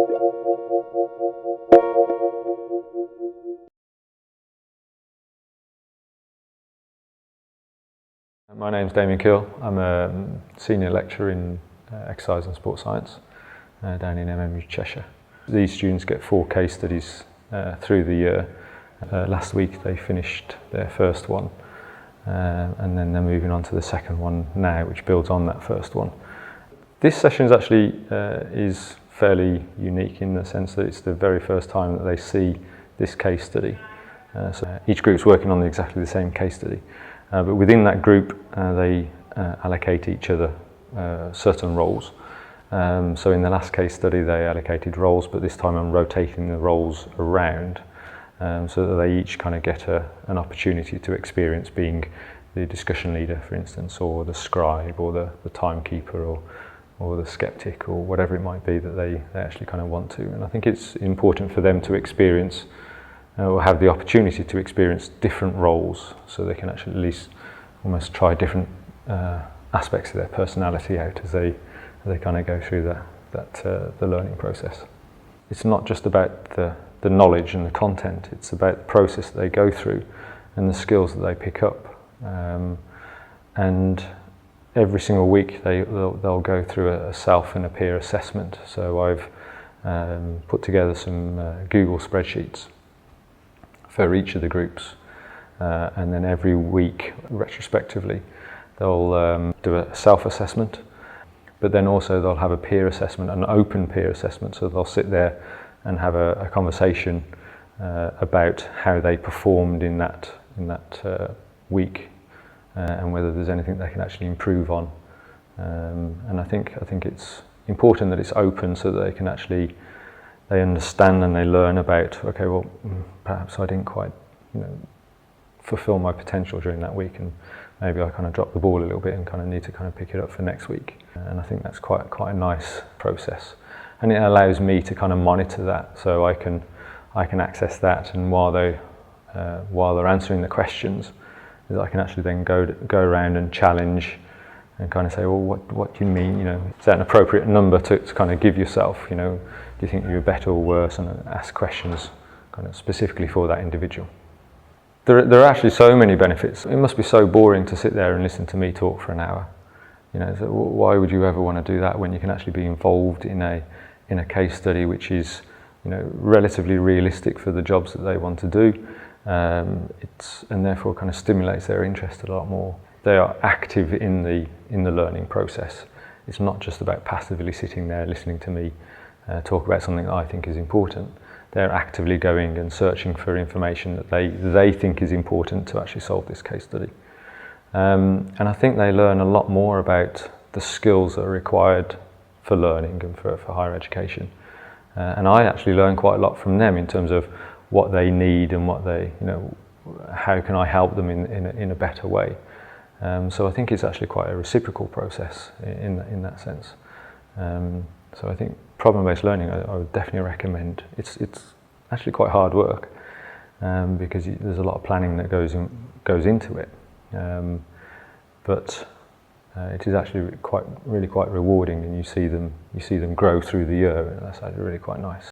My name's Damien Kill. I'm a senior lecturer in exercise and sports science down in MMU Cheshire. These students get 4 case studies through the year. Last week they finished their first one and then they're moving on to the second one now, which builds on that first one. This session is actually is fairly unique in the sense that it's the very first time that they see this case study. So each group's working on exactly the same case study. But within that group, they allocate each other certain roles. So in the last case study, they allocated roles, but this time I'm rotating the roles around so that they each kind of get an opportunity to experience being the discussion leader, for instance, or the scribe, or the timekeeper, or the skeptic, or whatever it might be that they actually kind of want to. And I think it's important for them to experience or have the opportunity to experience different roles, so they can actually at least almost try different aspects of their personality out as they kind of go through the learning process. It's not just about the knowledge and the content, it's about the process that they go through and the skills that they pick up. And every single week they'll go through a self and a peer assessment. So I've put together some Google spreadsheets for each of the groups, and then every week, retrospectively, they'll do a self-assessment, but then also they'll have a peer assessment, an open peer assessment, so they'll sit there and have a conversation about how they performed in that week, and whether there's anything they can actually improve on. And I think it's important that it's open so that they can actually they understand and they learn about, okay, well, perhaps I didn't quite, fulfill my potential during that week, and maybe I kind of dropped the ball a little bit and kind of need to kind of pick it up for next week. And I think that's quite a nice process, and it allows me to kind of monitor that, so I can access that, and while they're answering the questions, I can actually then go around and challenge and kind of say, well, what do you mean? Is that an appropriate number to kind of give yourself? Do you think you're better or worse? And ask questions kind of specifically for that individual. There are actually so many benefits. It must be so boring to sit there and listen to me talk for an hour. So why would you ever want to do that when you can actually be involved in a case study which is relatively realistic for the jobs that they want to do, and therefore kind of stimulates their interest a lot more. They are active in the learning process. It's not just about passively sitting there listening to me talk about something that I think is important. They're actively going and searching for information that they think is important to actually solve this case study. And I think they learn a lot more about the skills that are required for learning and for higher education. And I actually learn quite a lot from them in terms of what they need and what they, how can I help them in a better way. So I think it's actually quite a reciprocal process in that sense. So I think problem-based learning I would definitely recommend. It's actually quite hard work because there's a lot of planning that goes into it, but it is actually really quite rewarding, and you see them grow through the year, and that's actually really quite nice.